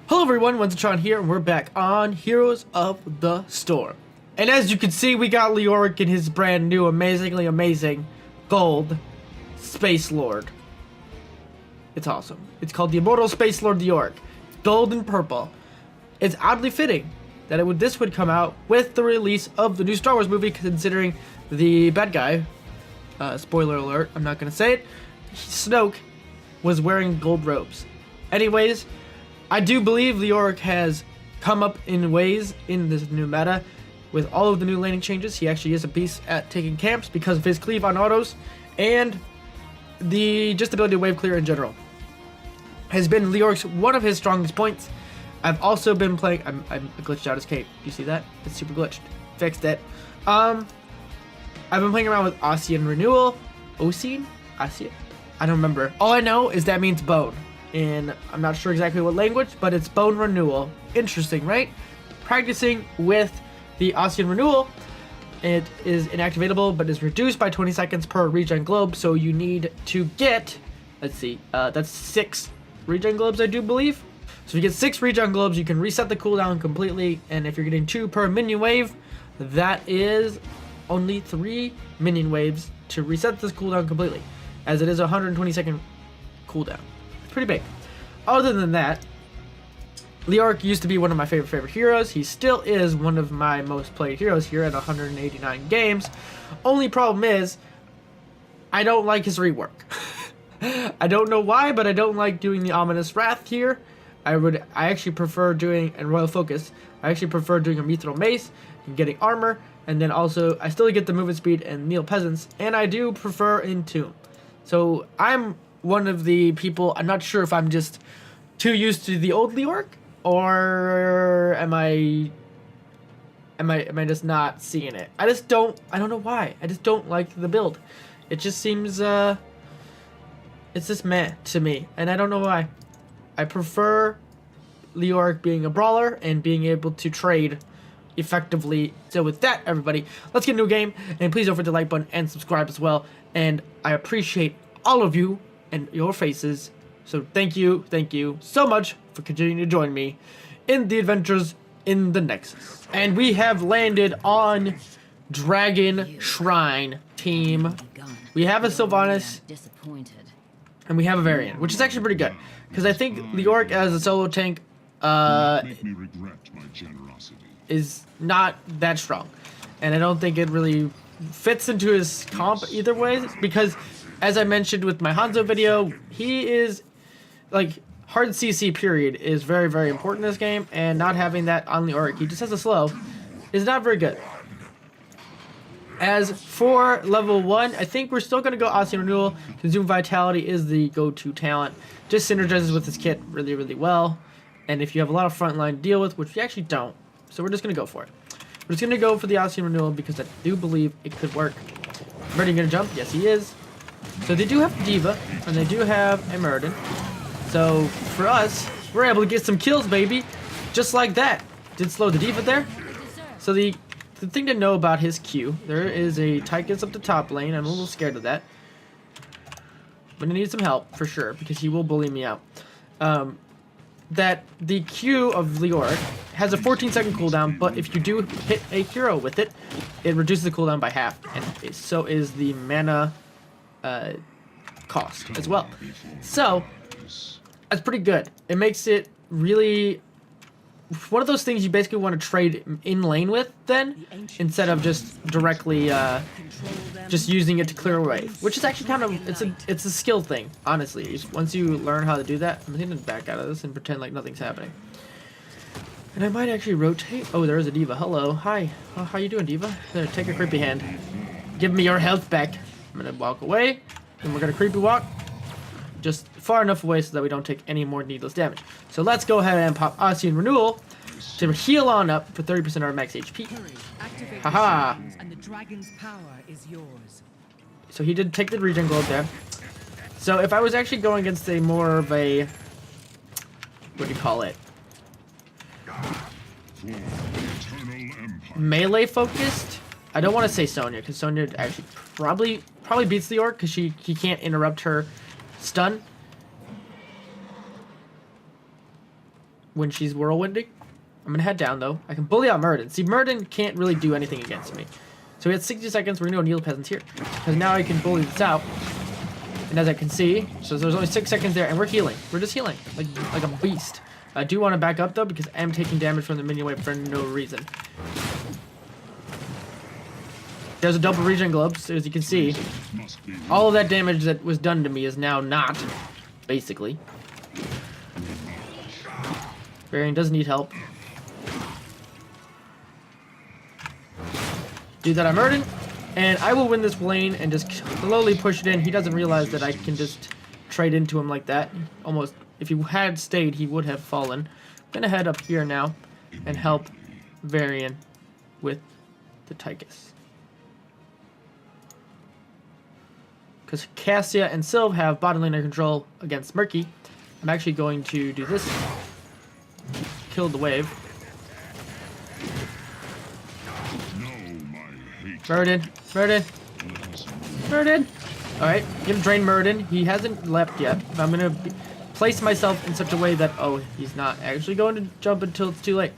Hello everyone, Wenzeltron here, and we're back on Heroes of the Storm. And as you can see, we got Leoric in his brand new, amazingly amazing gold Space Lord. It's awesome. It's called the Immortal Space Lord Leoric. Gold and purple. It's oddly fitting that this would come out with the release of the new Star Wars movie, considering the bad guy, spoiler alert, I'm not going to say it, Snoke was wearing gold robes. Anyways, I do believe Leoric has come up in ways in this new meta. With all of the new laning changes, he actually is a beast at taking camps because of his cleave on autos, and the just ability to wave clear in general has been Leoric's one of his strongest points. I've also been playing. I'm glitched out his cape. You see that? It's super glitched. Fixed it. I've been playing around with Ocean Renewal. Ocean? Ocean? I don't remember. All I know is that means bone. And I'm not sure exactly what language, but it's bone renewal. Interesting, right? Practicing with the Ocean Renewal, it is inactivatable, but is reduced by 20 seconds per regen globe. So you need to get, let's see, that's 6 regen globes, I do believe. So if you get 6 regen globes, you can reset the cooldown completely. And if you're getting 2 per minion wave, that is only 3 minion waves to reset this cooldown completely, as it is a 120-second cooldown. Pretty big. Other than that, Leoric used to be one of my favorite heroes. He still is one of my most played heroes here at 189 games. Only problem is, I don't like his rework. I don't know why, but I don't like doing the ominous wrath here. I actually prefer doing, and royal focus, I actually prefer doing a mithril mace and getting armor, and then also I still get the movement speed and kneel peasants, and I do prefer Entomb. So I'm one of the people, I'm not sure if I'm just too used to the old Leoric, or am I just not seeing it? I don't know why. I just don't like the build. It just seems, it's just meh to me, and I don't know why. I prefer Leoric being a brawler and being able to trade effectively. So with that, everybody, let's get into a game, and please don't forget to like button and subscribe as well, and I appreciate all of you and your faces, so thank you so much for continuing to join me in the adventures in the Nexus. And we have landed on Dragon Shrine team. We have a Sylvanas, and we have a Variant, which is actually pretty good, because I think Leoric as a solo tank is not that strong, and I don't think it really fits into his comp either way, because as I mentioned with my Hanzo video, he is, like, hard CC period is very important in this game, and not having that on Leoric, he just has a slow, is not very good. As for level 1, I think we're still going to go Ocean Renewal. Consume Vitality is the go-to talent. Just synergizes with this kit really well, and if you have a lot of frontline to deal with, which we actually don't, so we're just going to go for it. We're just going to go for the Ocean Renewal because I do believe it could work. Meridian going to jump? Yes, he is. So they do have D.Va, and they do have a Meridian. So for us, we're able to get some kills, baby. Just like that. Did slow the D.Va there. So the thing to know about his Q, there is a Tychus up the top lane. I'm a little scared of that. I'm going to need some help, for sure, because he will bully me out. That the Q of Leoric has a 14-second cooldown, but if you do hit a hero with it, it reduces the cooldown by half. And so is the mana cost as well. So that's pretty good. It makes it really one of those things you basically want to trade in lane with then, instead of just directly just using it to clear away, which is actually kind of, it's a skill thing, honestly. Once you learn how to do that, I'm going to back out of this and pretend like nothing's happening. And I might actually rotate. Oh, there is a D.Va. Hello. Hi. Oh, how you doing, D.Va? There, take a creepy hand. Give me your health back. I'm going to walk away, and we're going to creepy walk just far enough away so that we don't take any more needless damage. So let's go ahead and pop Ocean Renewal to heal on up for 30% of our max HP. Haha. And the dragon's power is yours. So he did take the regen globe there. So if I was actually going against a more of a, what do you call it, melee focused, I don't want to say Sonya, because Sonya actually probably beats the orc, because he can't interrupt her stun. when she's whirlwinding. I'm gonna head down though. I can bully out Muradin. See, Muradin can't really do anything against me. So we had 60 seconds. We're gonna go Needle Peasants here because now I can bully this out. And as I can see, so there's only 6 seconds there, and we're healing. We're just healing like a beast. I do want to back up though because I'm taking damage from the minion wave for no reason. There's a double regen globe, so as you can see, all of that damage that was done to me is now not, basically. Varian does need help. Do that on Murden, and I will win this lane and just slowly push it in. He doesn't realize that I can just trade into him like that. Almost, if he had stayed, he would have fallen. I'm gonna head up here now and help Varian with the Tychus. Because Cassia and Sylve have bottom laner control against Murky, I'm actually going to do this. Kill the wave. Muradin. Alright, I'm gonna drain Muradin. He hasn't left yet. I'm gonna place myself in such a way that, oh, he's not actually going to jump until it's too late.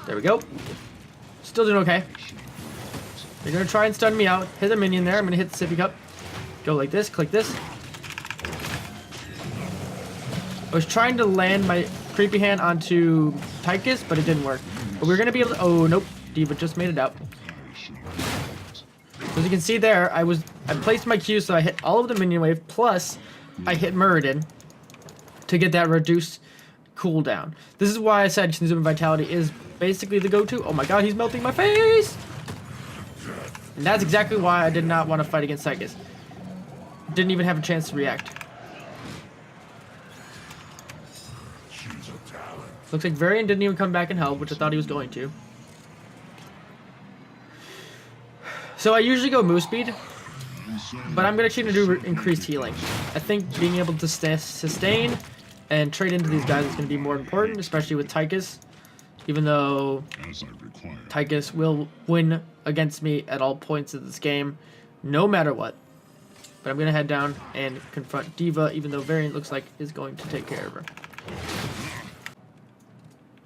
There we go. Still doing okay. They're gonna try and stun me out. Hit a minion there. I'm gonna hit the sippy cup. Go like this, click this. I was trying to land my creepy hand onto Tychus, but it didn't work. But we're gonna be able to, oh nope, D.Va just made it out. So as you can see there, I placed my Q so I hit all of the minion wave, plus I hit Muradin to get that reduced cooldown. This is why I said Consuming Vitality is basically the go-to. Oh my god, he's melting my face! And that's exactly why I did not want to fight against Tychus. Didn't even have a chance to react. Looks like Varian didn't even come back and help, which I thought he was going to. So I usually go move speed, but I'm going to try to do increased healing. I think being able to sustain and trade into these guys is going to be more important, especially with Tychus. Even though Tychus will win against me at all points of this game, no matter what. But I'm going to head down and confront D.Va, even though Varian looks like is going to take care of her.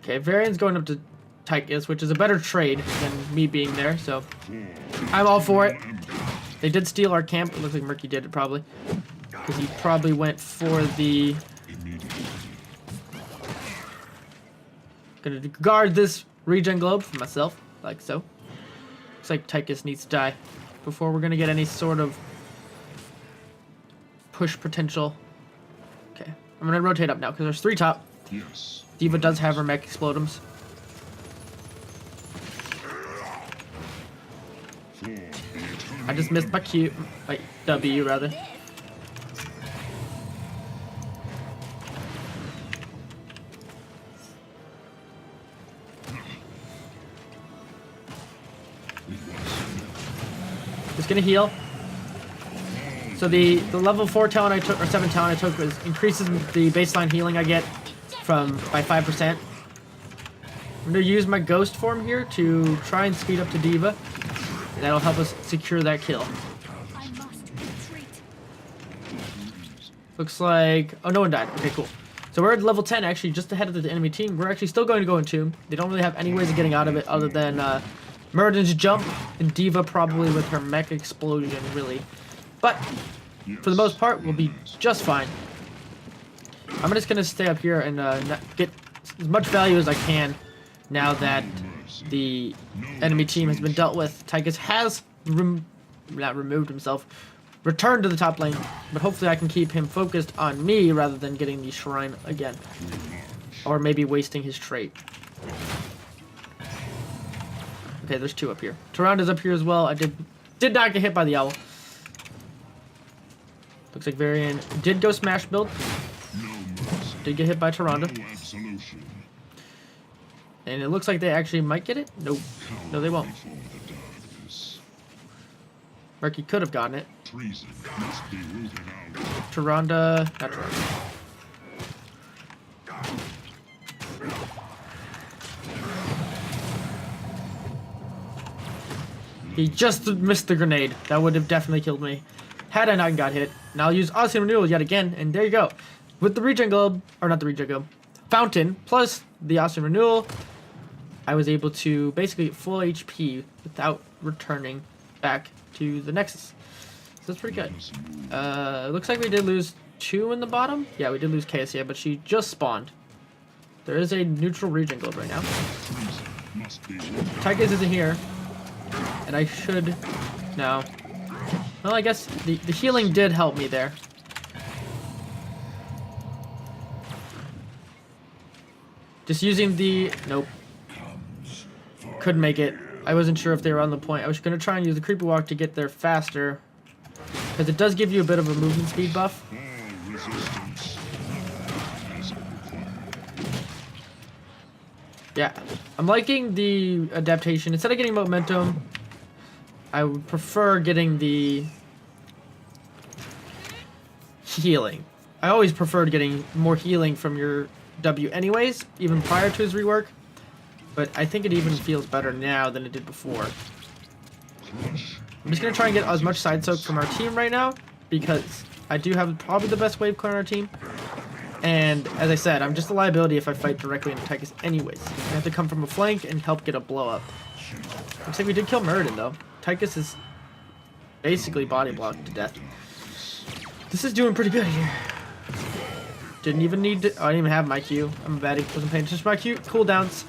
Okay, Varian's going up to Tychus, which is a better trade than me being there, so I'm all for it. They did steal our camp. It looks like Murky did it probably, because he probably went for the... Gonna guard this regen globe for myself, like so. Looks like Tychus needs to die before we're gonna get any sort of push potential. Okay, I'm gonna rotate up now because there's 3 top. Yes. D.Va does have her mech explodums. I just missed my Q, my W rather. Just gonna heal. So the level 4 talent I took, or 7 talent I took, increases the baseline healing I get by 5%. I'm gonna use my ghost form here to try and speed up to D.Va. That'll help us secure that kill. Looks like, oh, no one died. Okay, cool. So we're at level 10, actually, just ahead of the enemy team. We're actually still going to go in Tomb. They don't really have any ways of getting out of it other than Muradin's jump and D.Va probably with her mech explosion, really. But for the most part, we'll be just fine. I'm just going to stay up here and get as much value as I can now that the enemy team has been dealt with. Tychus has not removed himself, returned to the top lane, but hopefully I can keep him focused on me rather than getting the shrine again. Or maybe wasting his trait. Okay, there's 2 up here. Tyranda's up here as well. I did not get hit by the owl. Looks like Varian did go smash build. Did get hit by Tyrande. And it looks like they actually might get it. Nope. No, they won't. Murky could have gotten it. Tyrande, not Tyrande. He just missed the grenade. That would have definitely killed me. had I not got hit. And I'll use Odyssey Renewal yet again, and there you go. With the regen globe, or not the regen globe, fountain, plus the Odyssey Renewal, I was able to basically get full HP without returning back to the Nexus. So that's pretty good. Looks like we did lose 2 in the bottom. Yeah, we did lose Cassia, but she just spawned. There is a neutral regen globe right now. Tychus isn't here. And I should... No. Well, I guess the healing did help me there. Just using the... Nope. Couldn't make it. I wasn't sure if they were on the point. I was going to try and use the Creeper Walk to get there faster. Because it does give you a bit of a movement speed buff. Yeah. I'm liking the adaptation. Instead of getting momentum, I would prefer getting the healing. I always preferred getting more healing from your W anyways, even prior to his rework. But I think it even feels better now than it did before. I'm just going to try and get as much side soak from our team right now, because I do have probably the best wave clear on our team. And as I said, I'm just a liability if I fight directly into Tychus anyways. I have to come from a flank and help get a blow up. Looks like we did kill Muradin though. Tychus is basically body blocked to death. This is doing pretty good here. Didn't even need to... Oh, I didn't even have my Q. I'm bad. He wasn't paying attention to my Q. Cooldowns.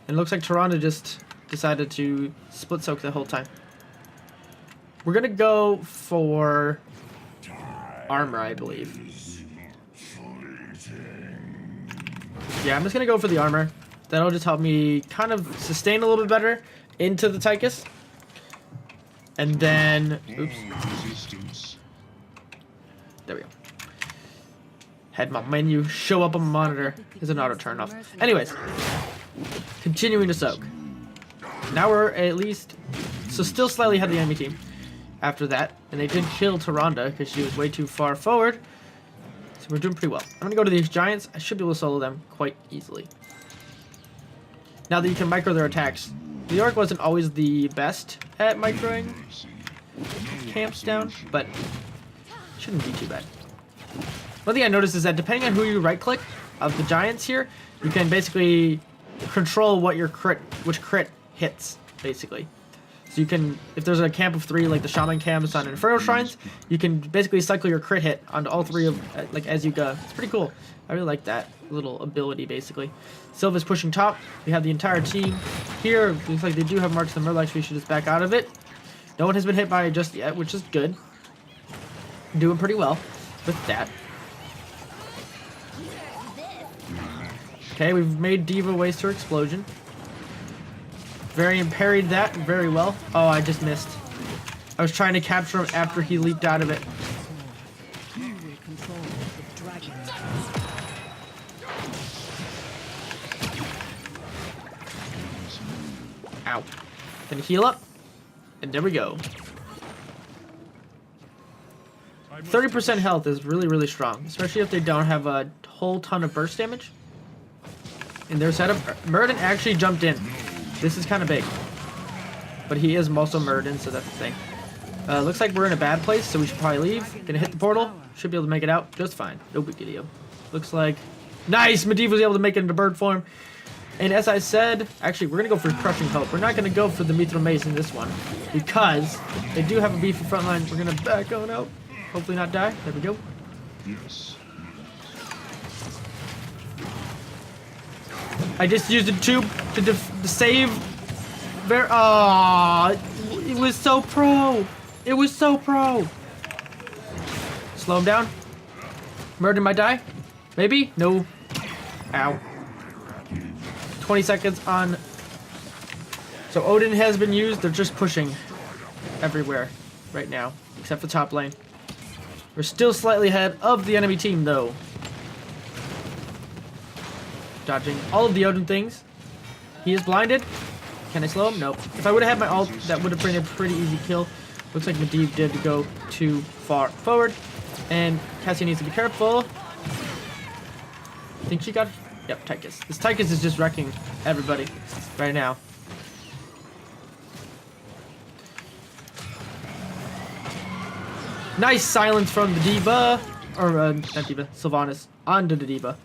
And it looks like Tyrande just decided to split soak the whole time. We're going to go for armor, I believe. Yeah, I'm just going to go for the armor. That'll just help me kind of sustain a little bit better into the Tychus. And then... Oops. There we go. Had my menu show up on my monitor as an auto turn off. Anyways, continuing to soak. Now we're at least, so still slightly ahead of the enemy team after that. And they did kill Tyrande because she was way too far forward. So we're doing pretty well. I'm going to go to these giants. I should be able to solo them quite easily. Now that you can micro their attacks. Leoric wasn't always the best at microing camps down, but shouldn't be too bad. One thing I noticed is that depending on who you right-click of the giants here, you can basically control what your which crit hits, basically. So you can, if there's a camp of 3, like the Shaman camps on Inferno Shrines, you can basically cycle your crit hit onto all 3 of, like, as you go. It's pretty cool. I really like that little ability, basically. Sylva's pushing top. We have the entire team here. Looks like they do have marks the Murlocs, so we should just back out of it. No one has been hit by it just yet, which is good. Doing pretty well with that. Okay, we've made D.Va waste her explosion. Varian parried that very well. Oh, I just missed. I was trying to capture him after he leaped out of it. Ow. Gonna heal up. And there we go. 30% health is really, really strong. Especially if they don't have a whole ton of burst damage. In their setup, Muradin actually jumped in. This is kind of big. But he is also Muradin, so that's the thing. Looks like we're in a bad place, so we should probably leave. Gonna hit the portal. Should be able to make it out just fine. No big deal. Looks like... Nice! Medivh was able to make it into bird form. And as I said, actually, we're gonna go for Crushing Hope. We're not gonna go for the Mithril Mace in this one. Because they do have a beefy front line. We're gonna back on out. Hopefully not die. There we go. Yes. I just used a tube to save. It was so pro. It was so pro. Slow him down. Muradin might die. Maybe? No. Ow. 20 seconds on. So Odin has been used. They're just pushing everywhere right now, except for top lane. We're still slightly ahead of the enemy team, though. Dodging all of the Odin things. He is blinded. Can I slow him? Nope. If I would have had my ult, that would have been a pretty easy kill. Looks like Medivh did go too far forward. And Cassie needs to be careful. I think she got... Yep, Tychus. This Tychus is just wrecking everybody right now. Nice silence from the D.Va. Or, not D.Va, Sylvanas. Onto the D.Va.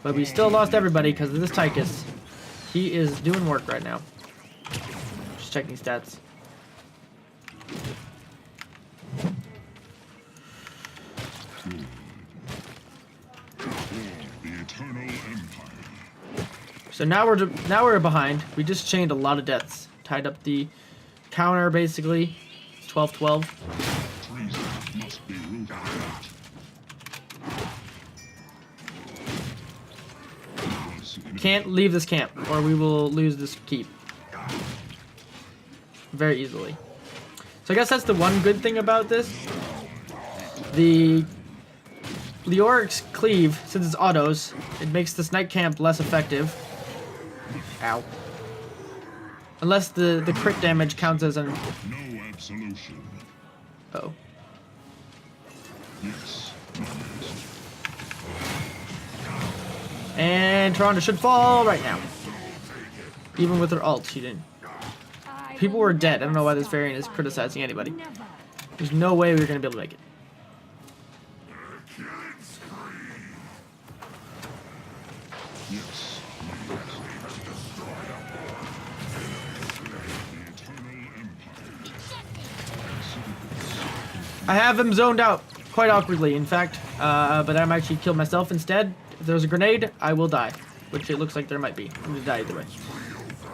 But we still lost everybody because of this Tychus. He is doing work right now. Just checking stats. So now we're behind. We just chained a lot of deaths. Tied up the counter basically. 12-12. Can't leave this camp or we will lose this keep very easily. So I guess that's the one good thing about this. The Leoric's cleave, since it's autos, it makes this night camp less effective. Ow. Unless the crit damage counts as an... No absolution. Oh. Yes. And Toronto should fall right now. Even with her ult, she didn't. People were dead. I don't know why this variant is criticizing anybody. There's no way we were going to be able to make it. I have him zoned out quite awkwardly, in fact, but I might actually kill myself instead. If there's a grenade, I will die, which it looks like there might be. I'm gonna die either way.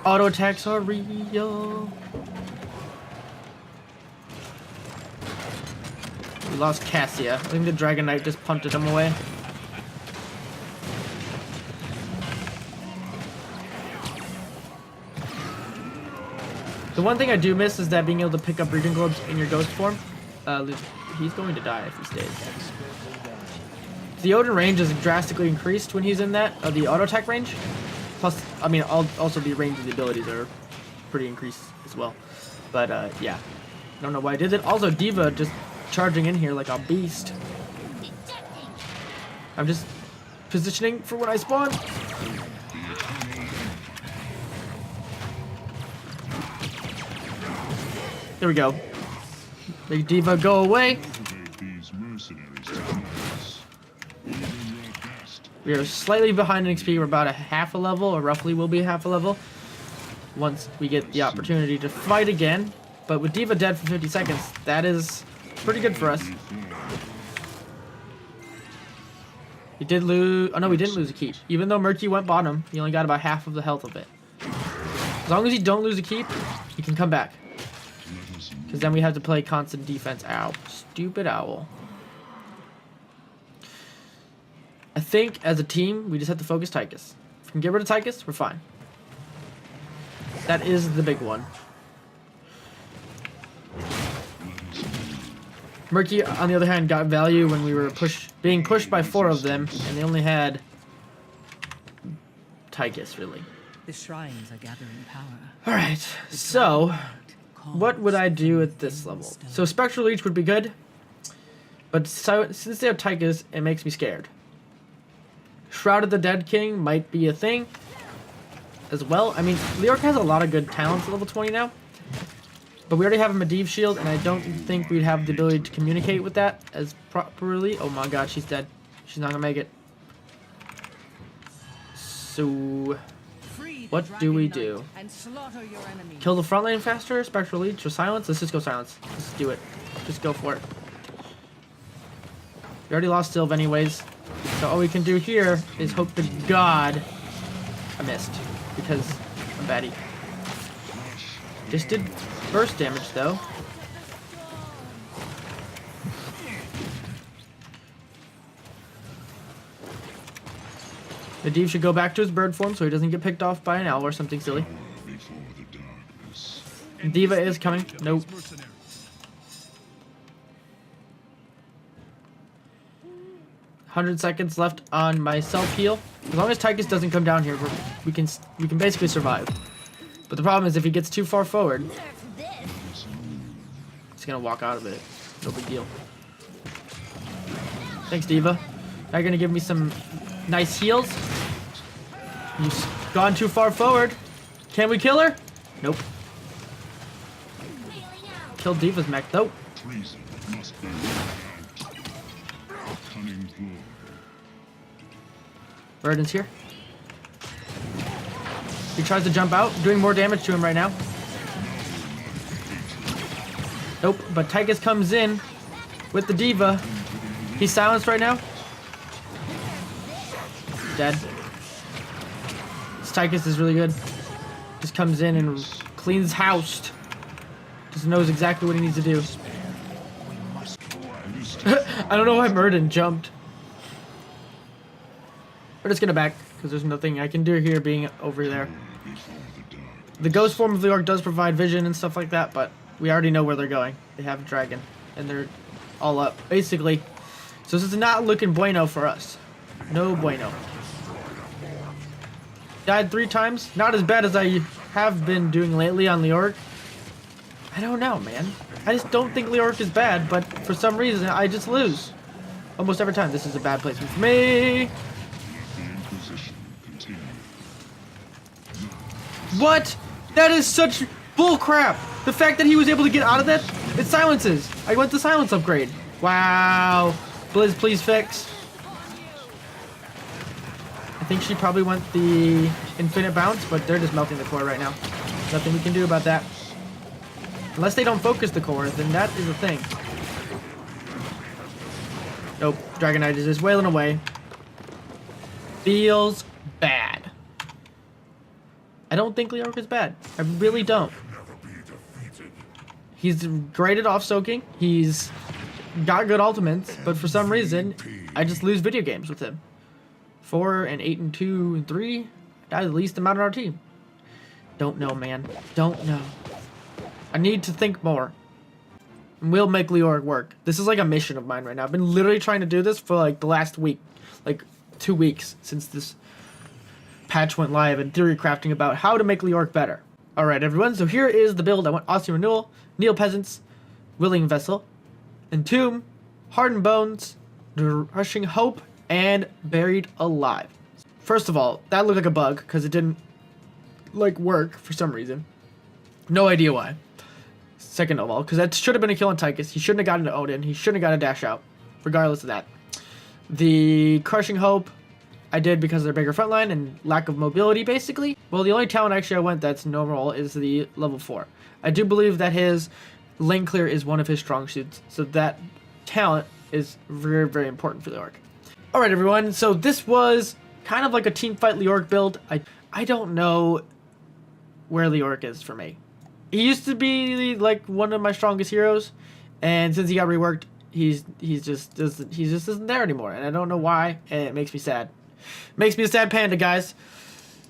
Auto attacks are real. We lost Cassia. I think the Dragon Knight just punted him away. The one thing I do miss is that being able to pick up Regen Globes in your ghost form. He's going to die if he stays. The Odin range is drastically increased when he's in that, the auto attack range. Plus, I mean, also the range of the abilities are pretty increased as well. But, yeah. I don't know why I did it. Also, D.Va just charging in here like a beast. I'm just positioning for when I spawn. There we go. Make D.Va go away. We are slightly behind in XP. We're about a half a level, or roughly will be half a level, once we get the opportunity to fight again. But with D.Va dead for 50 seconds, that is pretty good for us. We did lose... Oh no, we didn't lose a keep. Even though Murky went bottom, he only got about half of the health of it. As long as you don't lose a keep, you can come back. Because then we have to play constant defense. Ow. Stupid owl. I think, as a team, we just have to focus Tychus. If we can get rid of Tychus, we're fine. That is the big one. Murky, on the other hand, got value when we were being pushed by 4 of them, and they only had Tychus, really. The shrines are gathering power. Alright, so... what would I do at this level? So Spectral Leech would be good, but since they have Tychus, it makes me scared. Shroud of the Dead King might be a thing as well. I mean, Leoric has a lot of good talents at level 20 now, but we already have a Medivh shield, and I don't think we'd have the ability to communicate with that as properly. Oh my god, she's dead. She's not gonna make it. So... what do we do? Kill the front lane faster? Spectral Leech or Silence? Let's just go Silence. Let's do it. Just go for it. We already lost Sylve anyways. So all we can do here is hope to God I missed. Because I'm baddie. Just did burst damage though. Medivh should go back to his bird form so he doesn't get picked off by an owl or something silly. D.Va is coming. Nope. 100 seconds left on my self heal. As long as Tychus doesn't come down here, we can basically survive. But the problem is if he gets too far forward, he's gonna walk out of it. No big deal. Thanks, D.Va. Now you're gonna give me some nice heals. You've gone too far forward. Can we kill her? Nope. Kill D.Va's mech though. Must be worked out. A cunning ploy. Burden's here. He tries to jump out, doing more damage to him right now. Nope, but Tychus comes in with the Diva. He's silenced right now. Dead. This Tychus is really good. Just comes in and cleans house. Just knows exactly what he needs to do. I don't know why Murden jumped. We're just gonna back, because there's nothing I can do here being over there. The ghost form of Leoric does provide vision and stuff like that, but we already know where they're going. They have a dragon, and they're all up, basically. So this is not looking bueno for us. No bueno. Died 3 times. Not as bad as I have been doing lately on Leoric. I don't know, man. I just don't think Leoric is bad, but for some reason, I just lose. Almost every time. This is a bad placement for me. What? That is such bullcrap. The fact that he was able to get out of that, it silences. I went to silence upgrade. Wow. Blizz, please fix. I think she probably went the infinite bounce, but they're just melting the core right now. Nothing we can do about that. Unless they don't focus the core, then that is a thing. Nope. Dragon Knight is just wailing away. Feels bad. I don't think Leoric is bad. I really don't. He's great at off-soaking. He's got good ultimates, but for some reason, I just lose video games with him. 4 and 8 and 2 and 3. That's the least amount on our team. Don't know, man. Don't know. I need to think more. And we'll make Leoric work. This is like a mission of mine right now. I've been literally trying to do this for like the last week. Like 2 weeks since this patch went live and theory crafting about how to make Leoric better. Alright everyone, so here is the build. I want Austin Renewal, Neil Peasants, Willing Vessel, Entomb, Hardened Bones, Rushing Hope, and Buried Alive. First of all, that looked like a bug because it didn't like work for some reason. No idea why. Second of all, because that should have been a kill on Tychus. He shouldn't have gotten to Odin. He shouldn't have got a dash out. Regardless of that. The Crushing Hope I did because of their bigger front line and lack of mobility, basically. Well, the only talent actually I went that's normal is the level 4. I do believe that his lane clear is one of his strong suits, so that talent is very, very important for Leoric. Alright everyone, so this was kind of like a team fight Leoric build. I don't know where Leoric is for me. He used to be like one of my strongest heroes, and since he got reworked, he's just isn't there anymore, and I don't know why, and it makes me sad. Makes me a sad panda, guys.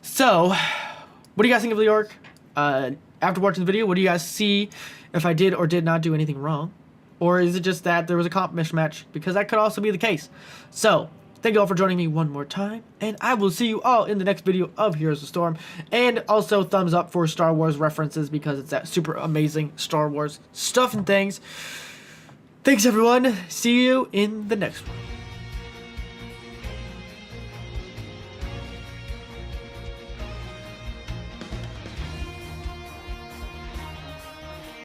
So, what do you guys think of Leoric? After watching the video, what do you guys see if I did or did not do anything wrong? Or is it just that there was a comp mismatch? Because that could also be the case. So, thank you all for joining me one more time. And I will see you all in the next video of Heroes of the Storm. And also, thumbs up for Star Wars references because it's that super amazing Star Wars stuff and things. Thanks, everyone. See you in the next one.